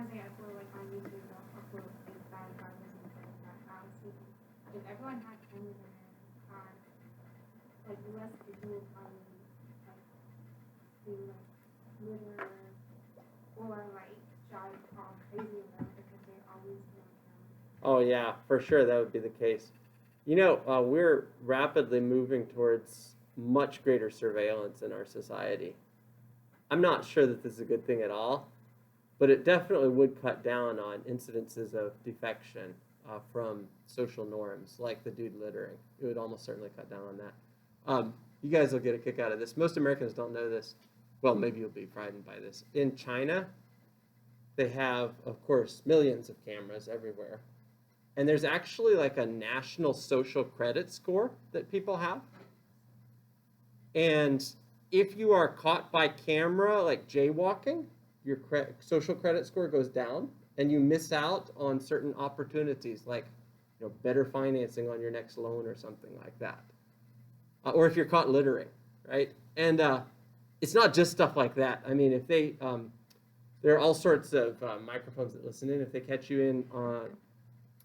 say upload like on YouTube, they'll upload like bad drivers and things like that. So if everyone had cameras in their car, like less people would probably like do like litter or like drive all crazy with them because they always be on camera. Oh yeah, for sure that would be the case. You know, we're rapidly moving towards much greater surveillance in our society. I'm not sure that this is a good thing at all, but it definitely would cut down on incidences of defection from social norms, like the dude littering. It would almost certainly cut down on that. You guys will get a kick out of this. Most Americans don't know this. Well, maybe you'll be frightened by this. In China, they have, of course, millions of cameras everywhere. And there's actually like a national social credit score that people have. And if you are caught by camera, like jaywalking, your social credit score goes down, and you miss out on certain opportunities, like better financing on your next loan or something like that. Or if you're caught littering, right? And it's not just stuff like that. I mean, if they, there are all sorts of microphones that listen in. If they catch you in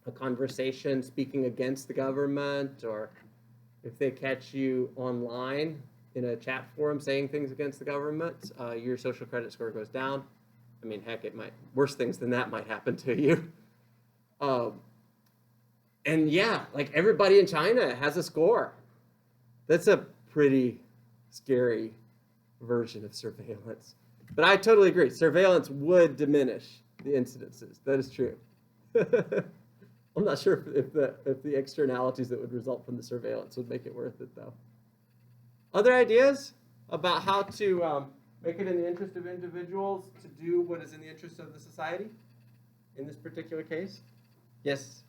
a conversation speaking against the government, or if they catch you online in a chat forum saying things against the government, your social credit score goes down. I mean, heck, it might, worse things than that might happen to you. And yeah, like everybody in China has a score. That's a pretty scary version of surveillance. But I totally agree. Surveillance would diminish the incidences. That is true. I'm not sure if the externalities that would result from the surveillance would make it worth it, though. Other ideas about how to make it in the interest of individuals to do what is in the interest of the society in this particular case? Yes?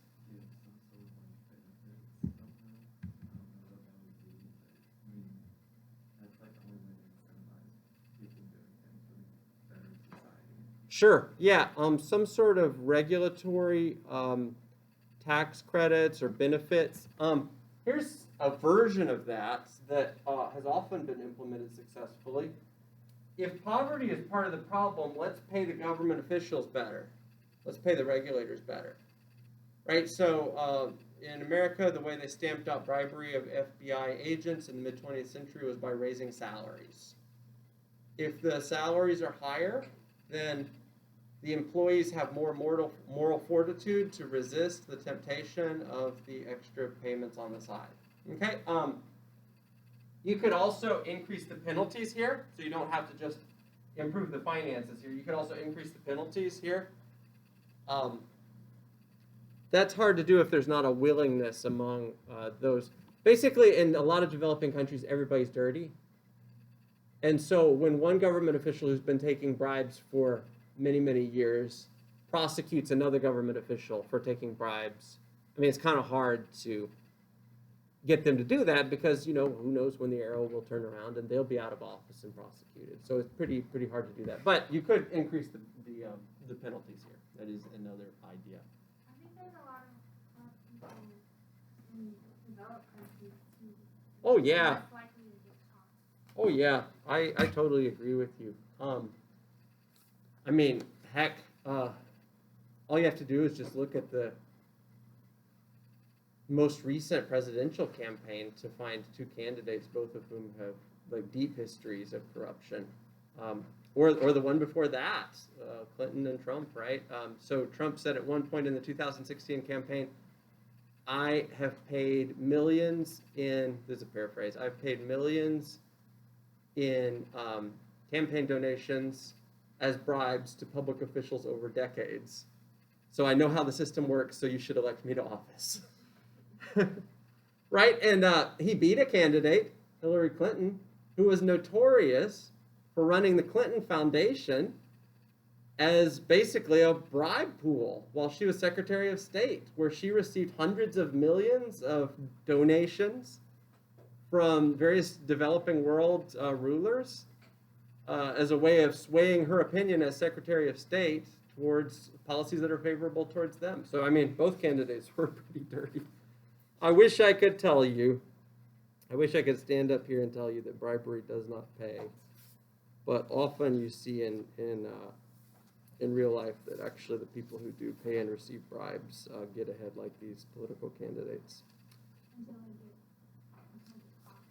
Sure, yeah, some sort of regulatory tax credits or benefits. Here's a version of that has often been implemented successfully. If poverty is part of the problem, let's pay the government officials better. Let's pay the regulators better, right? So in America, the way they stamped out bribery of FBI agents in the mid-20th century was by raising salaries. If the salaries are higher, then the employees have more moral fortitude to resist the temptation of the extra payments on the side. Okay. You could also increase the penalties here, so you don't have to just improve the finances here. You could also increase the penalties here. That's hard to do if there's not a willingness among those. Basically, in a lot of developing countries, everybody's dirty. And so when one government official who's been taking bribes for many, many years prosecutes another government official for taking bribes, I mean, it's kind of hard to get them to do that because, who knows when the arrow will turn around and they'll be out of office and prosecuted. So it's pretty hard to do that. But you could increase the penalties here. That is another idea. I think there's a lot of people in developed countries too. Oh, yeah. Less likely to get caught. Oh, yeah. I totally agree with you. I mean, heck, all you have to do is just look at the most recent presidential campaign to find two candidates, both of whom have like deep histories of corruption, or the one before that, Clinton and Trump, right? So Trump said at one point in the 2016 campaign, I have paid millions in, there's a paraphrase, I've paid millions in campaign donations as bribes to public officials over decades. So I know how the system works, so you should elect me to office. Right? And he beat a candidate, Hillary Clinton, who was notorious for running the Clinton Foundation as basically a bribe pool while she was Secretary of State, where she received hundreds of millions of donations from various developing world rulers as a way of swaying her opinion as Secretary of State towards policies that are favorable towards them. So, I mean, both candidates were pretty dirty. I wish I could tell you, I wish I could stand up here and tell you that bribery does not pay. But often you see in in real life that actually the people who do pay and receive bribes get ahead like these political candidates.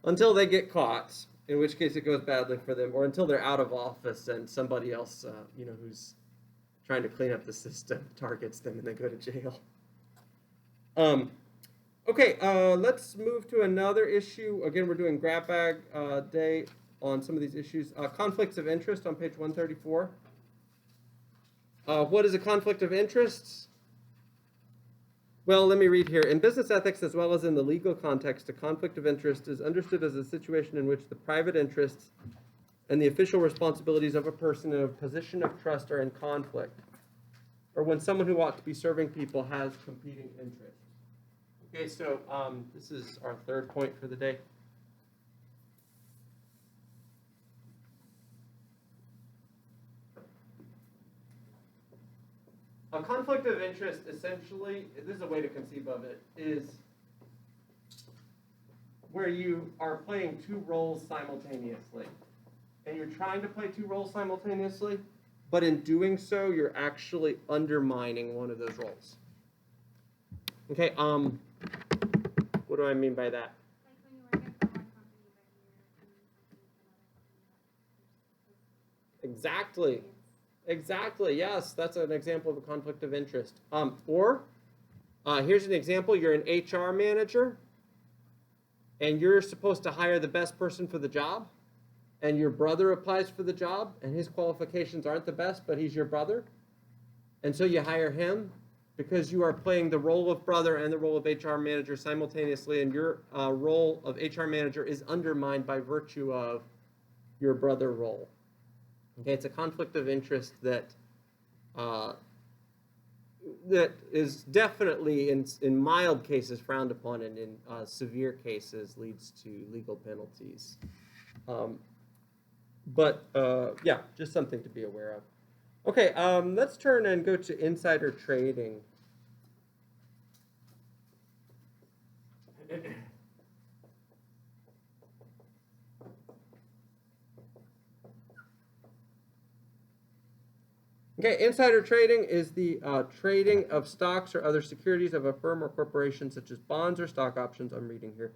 Until they get caught, in which case it goes badly for them, or until they're out of office and somebody else, who's trying to clean up the system targets them and they go to jail. Okay, let's move to another issue. Again, we're doing grab bag day on some of these issues. Conflicts of interest on page 134. What is a conflict of interest? Well, let me read here. In business ethics, as well as in the legal context, a conflict of interest is understood as a situation in which the private interests and the official responsibilities of a person in a position of trust are in conflict, or when someone who ought to be serving people has competing interests. Okay, so this is our third point for the day. A conflict of interest, essentially, this is a way to conceive of it, is where you are playing two roles simultaneously. And you're trying to play two roles simultaneously, but in doing so, you're actually undermining one of those roles. Okay, what do I mean by that? Like when you work at one company, but you're in something Exactly. Exactly, yes, that's an example of a conflict of interest. Here's an example. You're an HR manager, and you're supposed to hire the best person for the job, and your brother applies for the job, and his qualifications aren't the best, but he's your brother, and so you hire him because you are playing the role of brother and the role of HR manager simultaneously, and your role of HR manager is undermined by virtue of your brother role. Okay, it's a conflict of interest that is definitely in mild cases frowned upon, and in severe cases leads to legal penalties. Yeah, just something to be aware of. Okay, let's turn and go to insider trading. Okay, insider trading is the trading of stocks or other securities of a firm or corporation, such as bonds or stock options, I'm reading here,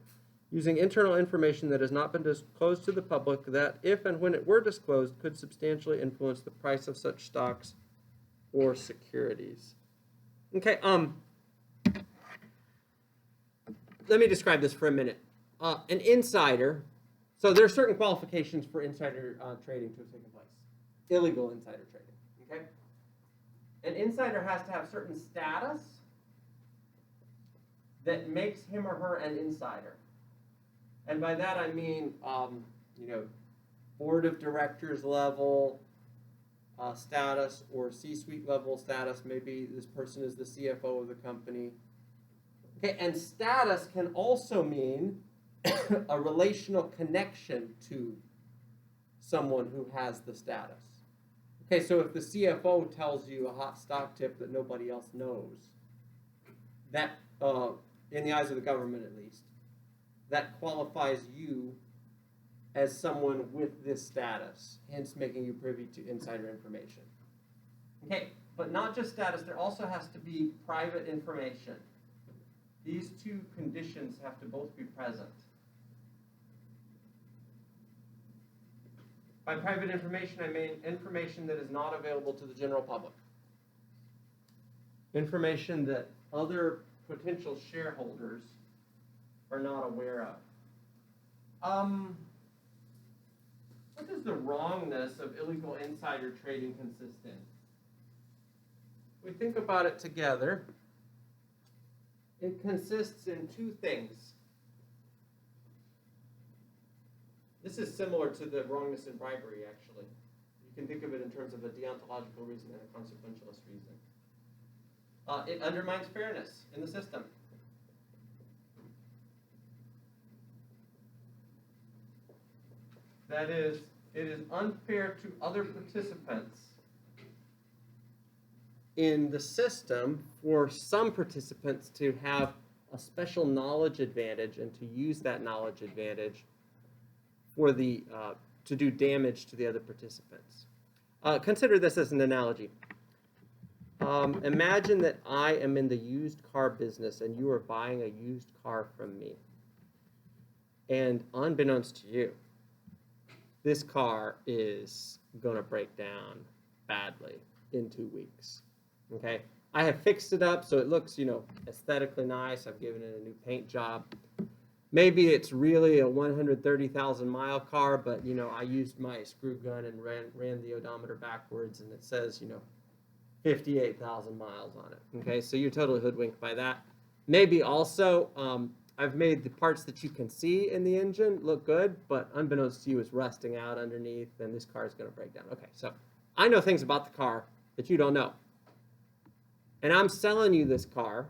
using internal information that has not been disclosed to the public that, if and when it were disclosed, could substantially influence the price of such stocks or securities. Okay, let me describe this for a minute. An insider, so there are certain qualifications for insider trading to have taken place. Illegal insider trading. Okay? An insider has to have certain status that makes him or her an insider. And by that I mean, board of directors level status or C-suite level status. Maybe this person is the CFO of the company. Okay, and status can also mean a relational connection to someone who has the status. Okay, so if the CFO tells you a hot stock tip that nobody else knows, that, in the eyes of the government at least, that qualifies you as someone with this status, hence making you privy to insider information. Okay, but not just status, there also has to be private information. These two conditions have to both be present. By private information, I mean information that is not available to the general public. Information that other potential shareholders are not aware of. What does the wrongness of illegal insider trading consist in? We think about it together. It consists in two things. This is similar to the wrongness in bribery, actually. You can think of it in terms of a deontological reason and a consequentialist reason. It undermines fairness in the system. That is, it is unfair to other participants in the system for some participants to have a special knowledge advantage and to use that knowledge advantage for to do damage to the other participants. Consider this as an analogy. Imagine that I am in the used car business and you are buying a used car from me. And unbeknownst to you, this car is going to break down badly in 2 weeks. Okay? I have fixed it up so it looks, aesthetically nice. I've given it a new paint job. Maybe it's really a 130,000 mile car, but I used my screw gun and ran the odometer backwards, and it says 58,000 miles on it. Okay, so you're totally hoodwinked by that. Maybe also I've made the parts that you can see in the engine look good, but unbeknownst to you, it's rusting out underneath, and this car is going to break down. Okay, so I know things about the car that you don't know, and I'm selling you this car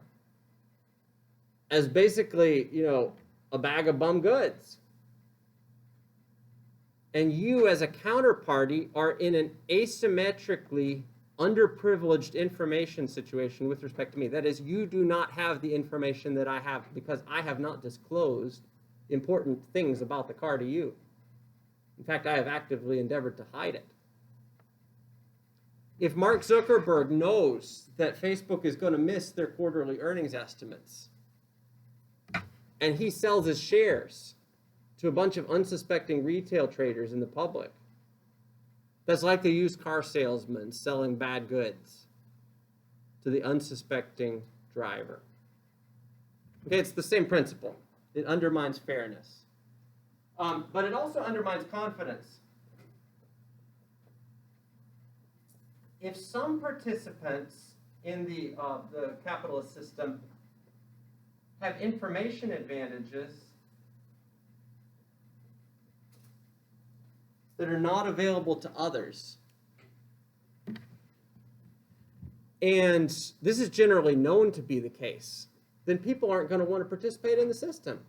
as basically a bag of bum goods. And you as a counterparty are in an asymmetrically underprivileged information situation with respect to me. That is, you do not have the information that I have because I have not disclosed important things about the car to you. In fact, I have actively endeavored to hide it. If Mark Zuckerberg knows that Facebook is going to miss their quarterly earnings estimates, and he sells his shares to a bunch of unsuspecting retail traders in the public, that's like the used car salesman selling bad goods to the unsuspecting driver. Okay, it's the same principle. It undermines fairness. But it also undermines confidence. If some participants in the capitalist system have information advantages that are not available to others, and this is generally known to be the case, then people aren't going to want to participate in the system.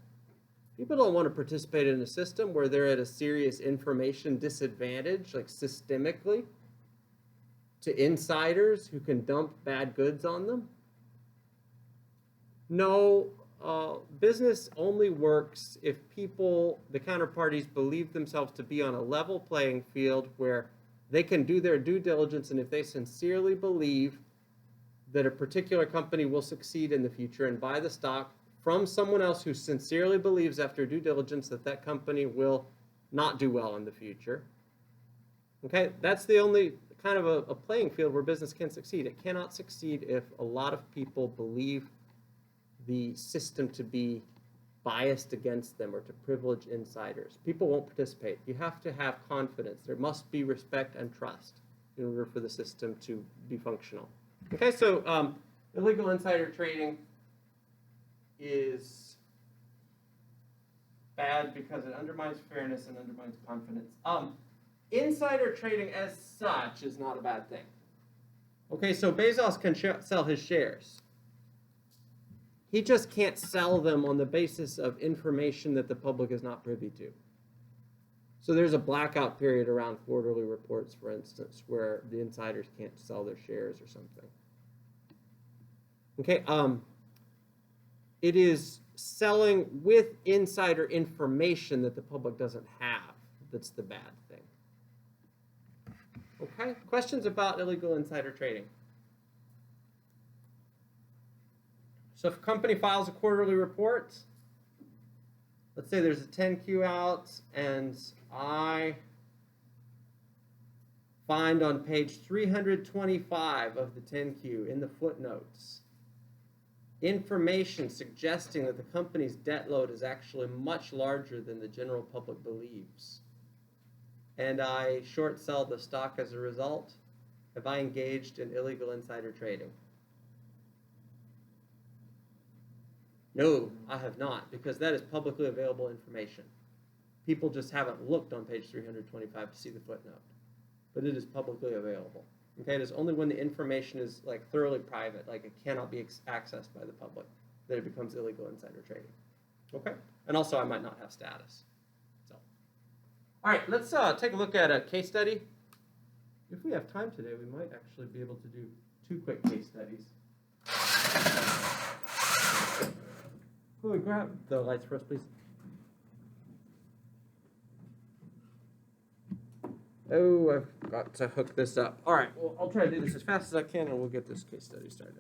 People don't want to participate in a system where they're at a serious information disadvantage, like systemically, to insiders who can dump bad goods on them. No, business only works if people, the counterparties, believe themselves to be on a level playing field where they can do their due diligence, and if they sincerely believe that a particular company will succeed in the future and buy the stock from someone else who sincerely believes after due diligence that that company will not do well in the future. Okay, that's the only kind of a playing field where business can succeed. It cannot succeed if a lot of people believe the system to be biased against them or to privilege insiders. People won't participate. You have to have confidence. There must be respect and trust in order for the system to be functional. Okay, so illegal insider trading is bad because it undermines fairness and undermines confidence. Insider trading as such is not a bad thing. Okay, so Bezos can sell his shares. He just can't sell them on the basis of information that the public is not privy to. So there's a blackout period around quarterly reports, for instance, where the insiders can't sell their shares or something. Okay, it is selling with insider information that the public doesn't have that's the bad thing. Okay, questions about illegal insider trading? So if a company files a quarterly report, let's say there's a 10Q out, and I find on page 325 of the 10Q in the footnotes information suggesting that the company's debt load is actually much larger than the general public believes, and I short sell the stock as a result, have I engaged in illegal insider trading? No, I have not, because that is publicly available information. People just haven't looked on page 325 to see the footnote, but it is publicly available. Okay, it is only when the information is like thoroughly private, like it cannot be accessed by the public, that it becomes illegal insider trading. Okay, and also I might not have status. So, all right, let's take a look at a case study. If we have time today, we might actually be able to do 2 quick case studies. Will we grab the lights for us, please? Oh, I've Got to hook this up. All right, well, I'll try to do this as fast as I can, and we'll get this case study started.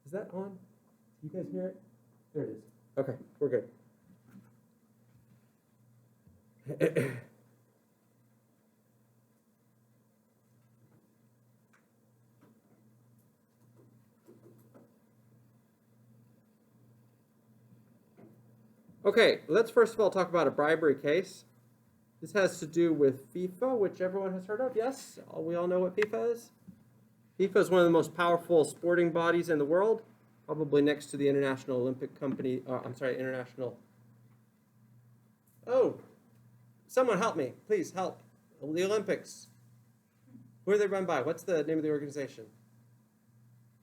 Is that on? You guys hear it? There it is. Okay, we're good. Okay, let's first of all talk about a bribery case. This has to do with FIFA, which everyone has heard of, yes? We all know what FIFA is. FIFA is one of the most powerful sporting bodies in the world, probably next to the International Olympic Company, International. Oh, someone help me, please help. The Olympics. Who are they run by? What's the name of the organization?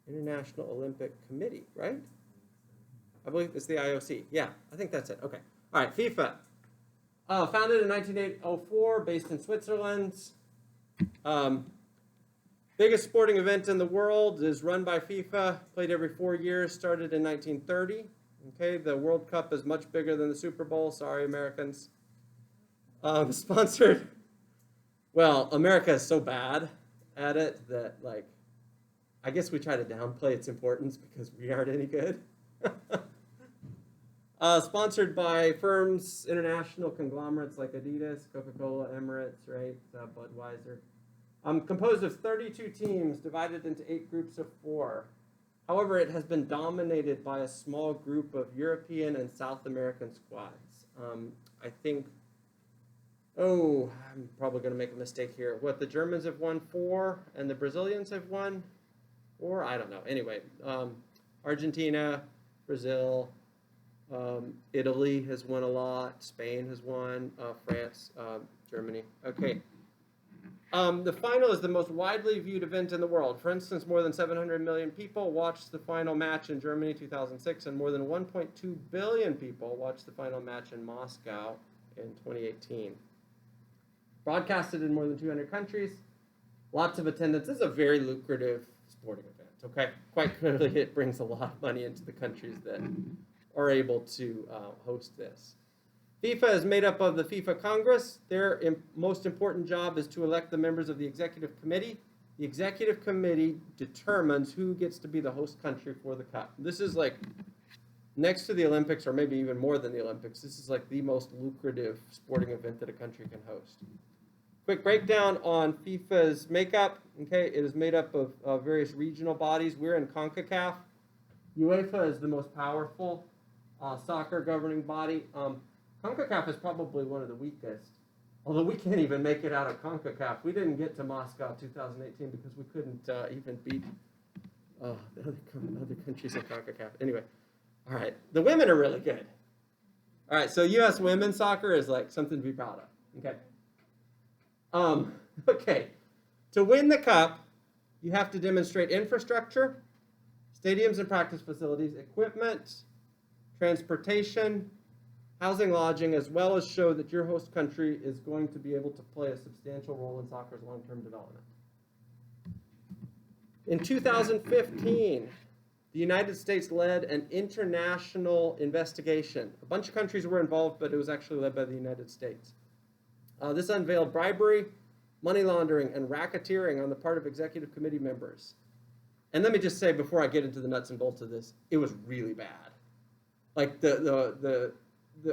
International Olympic Committee, right? I believe it's the IOC. Yeah, I think that's it. Okay. All right, FIFA. Founded in 1904, based in Switzerland. Biggest sporting event in the world is run by FIFA, played every 4 years, started in 1930. Okay, the World Cup is much bigger than the Super Bowl. Sorry, Americans. Sponsored. Well, America is so bad at it that, like, I guess we try to downplay its importance because we aren't any good. Sponsored by firms, international conglomerates like Adidas, Coca-Cola, Emirates, right, Budweiser. Composed of 32 teams divided into 8 groups of 4. However, it has been dominated by a small group of European and South American squads. I think, I'm probably going to make a mistake here. What, the Germans have won 4 and the Brazilians have won 4? I don't know. Anyway, Argentina, Brazil, Italy has won a lot. Spain has won. France, Germany. Okay. The final is the most widely viewed event in the world. For instance, more than 700 million people watched the final match in Germany 2006, and more than 1.2 billion people watched the final match in Moscow in 2018. Broadcasted in more than 200 countries. Lots of attendance. This is a very lucrative sporting event, okay? Quite clearly, it brings a lot of money into the countries that are able to host this. FIFA is made up of the FIFA Congress. Their most important job is to elect the members of the executive committee. The executive committee determines who gets to be the host country for the cup. This is like next to the Olympics, or maybe even more than the Olympics. This is like the most lucrative sporting event that a country can host. Quick breakdown on FIFA's makeup. Okay, it is made up of various regional bodies. We're in CONCACAF. UEFA is the most powerful soccer governing body. CONCACAF is probably one of the weakest, although we can't even make it out of CONCACAF. We didn't get to Moscow 2018 because we couldn't even beat the other countries in CONCACAF. Anyway, all right, the women are really good. All right, so U.S. women's soccer is like something to be proud of, okay? Okay, to win the cup, you have to demonstrate infrastructure, stadiums and practice facilities, equipment, transportation, housing, lodging, as well as show that your host country is going to be able to play a substantial role in soccer's long-term development. In 2015, the United States led an international investigation. A bunch of countries were involved, but it was actually led by the United States. This unveiled bribery, money laundering, and racketeering on the part of executive committee members. And let me just say, before I get into the nuts and bolts of this, it was really bad. Like the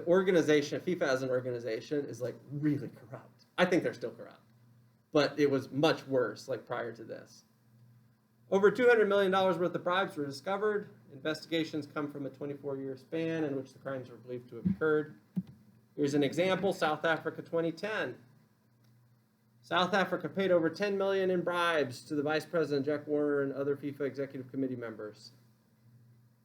organization, FIFA as an organization, is like really corrupt. I think they're still corrupt, but it was much worse like prior to this. Over $200 million worth of bribes were discovered. Investigations come from a 24-year span in which the crimes were believed to have occurred. Here's an example, South Africa 2010. South Africa paid over $10 million in bribes to the Vice President, Jack Warner, and other FIFA executive committee members.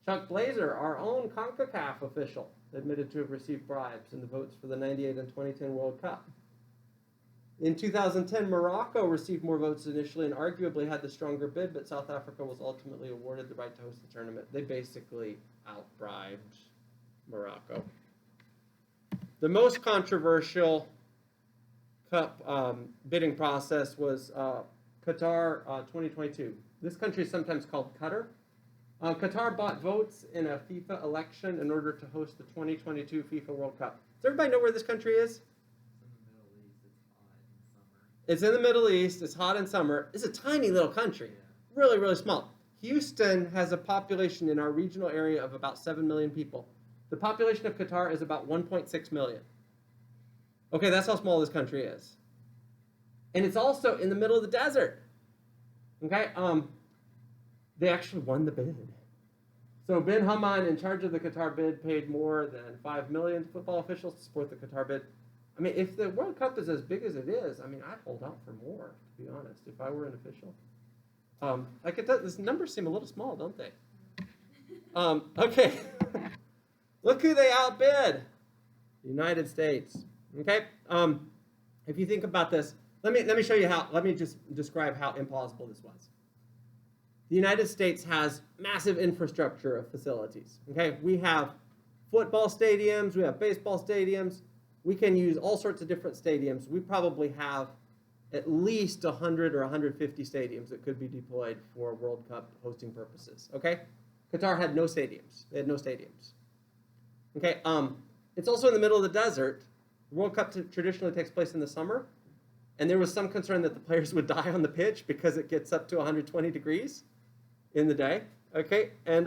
Chuck Blazer, our own CONCACAF official, admitted to have received bribes in the votes for the 98 and 2010 World Cup. In 2010, Morocco received more votes initially and arguably had the stronger bid, but South Africa was ultimately awarded the right to host the tournament. They basically out-bribed Morocco. The most controversial Cup bidding process was Qatar 2022. This country is sometimes called Qatar. Qatar bought votes in a FIFA election in order to host the 2022 FIFA World Cup. Does everybody know where this country is? It's in the Middle East. It's hot in summer. It's a tiny little country. Really, really small. Houston has a population in our regional area of about 7 million people. The population of Qatar is about 1.6 million. Okay, that's how small this country is. And it's also in the middle of the desert. Okay, they actually won the bid. So bin Haman, in charge of the Qatar bid, paid more than $5 million to football officials to support the Qatar bid. I mean, if the World Cup is as big as it is, I mean, I'd hold out for more, to be honest, if I were an official. Like it does, these numbers seem a little small, don't they? Okay. Look who they outbid. The United States. Okay. If you think about this, let me show you how. Let me just describe how implausible this was. The United States has massive infrastructure of facilities. Okay, we have football stadiums, we have baseball stadiums. We can use all sorts of different stadiums. We probably have at least 100 or 150 stadiums that could be deployed for World Cup hosting purposes. Okay, Qatar had no stadiums. They had no stadiums. Okay, it's also in the middle of the desert. The World Cup traditionally takes place in the summer, and there was some concern that the players would die on the pitch because it gets up to 120 degrees in the day. Okay, and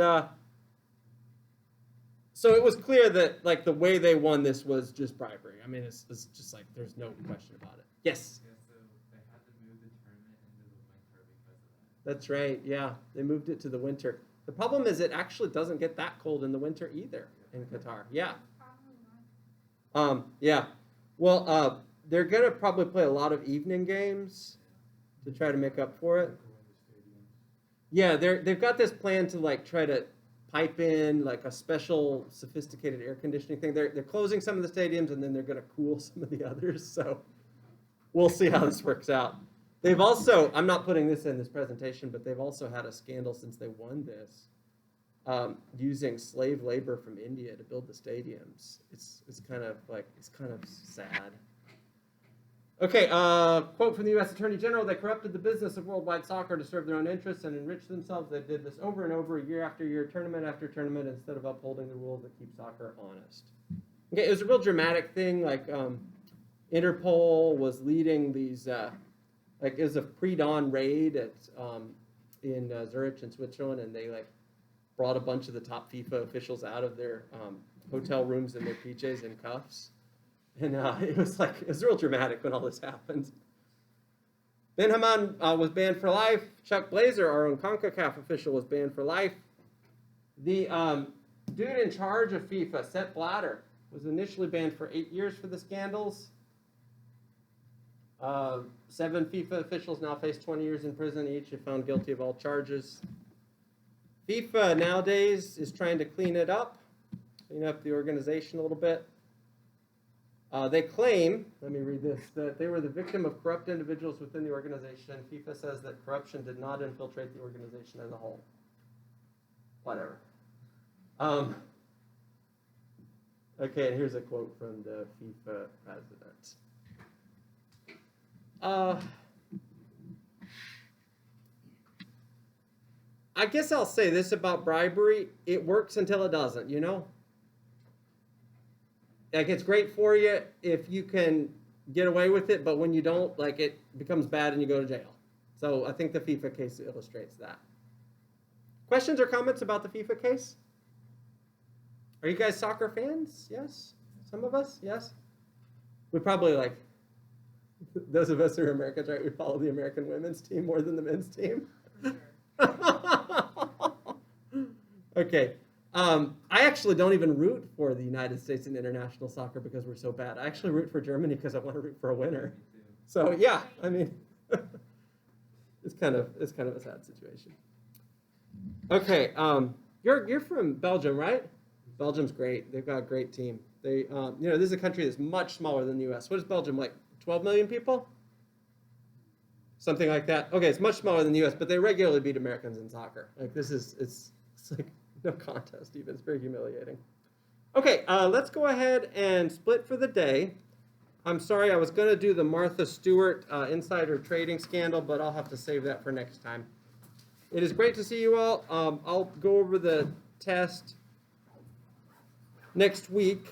so it was clear that like the way they won this was just bribery. I mean, it's just like there's no question about it. Yes. Yeah, so they had to move the tournament into the winter because of that. That's right. Yeah, they moved it to the winter. The problem is it actually doesn't get that cold in the winter either in Qatar. Yeah. Yeah. Well, they're gonna probably play a lot of evening games to try to make up for it. Yeah, they've got this plan to like try to pipe in like a special sophisticated air conditioning thing. They're closing some of the stadiums and then they're gonna cool some of the others. So we'll see how this works out. They've also, I'm not putting this in this presentation, but they've also had a scandal since they won this, using slave labor from India to build the stadiums. It's kind of sad. Okay, quote from the U.S. Attorney General: "They corrupted the business of worldwide soccer to serve their own interests and enrich themselves. They did this over and over, year after year, tournament after tournament, instead of upholding the rules that keep soccer honest." Okay, it was a real dramatic thing. Like Interpol was leading these. Like it was a pre-dawn raid at in Zurich in Switzerland, and they like brought a bunch of the top FIFA officials out of their hotel rooms in their PJs and cuffs. And it was real dramatic when all this happened. Ben Haman was banned for life. Chuck Blazer, our own CONCACAF official, was banned for life. The dude in charge of FIFA, Sepp Blatter, was initially banned for 8 years for the scandals. 7 FIFA officials now face 20 years in prison each if found guilty of all charges. FIFA nowadays is trying to clean up the organization a little bit. They claim, let me read this, that they were the victim of corrupt individuals within the organization. FIFA says that corruption did not infiltrate the organization as a whole. Whatever. Okay, and here's a quote from the FIFA president. I guess I'll say this about bribery. It works until it doesn't, you know? Like, it's great for you if you can get away with it, but when you don't, like, it becomes bad and you go to jail. So I think the FIFA case illustrates that. Questions or comments about the FIFA case? Are you guys soccer fans? Yes? Some of us? Yes? We probably, like, those of us who are Americans, right, we follow the American women's team more than the men's team. Okay. I actually don't even root for the United States in international soccer because we're so bad. I actually root for Germany because I want to root for a winner. So yeah, I mean, it's kind of a sad situation. Okay, you're from Belgium, right? Belgium's great. They've got a great team. They, this is a country that's much smaller than the U.S. What is Belgium, like 12 million people? Something like that. Okay, it's much smaller than the U.S., but they regularly beat Americans in soccer. Like it's like no contest even. It's very humiliating. Okay, let's go ahead and split for the day. I'm sorry, I was gonna do the Martha Stewart insider trading scandal, but I'll have to save that for next time. It is great to see you all. I'll go over the test next week.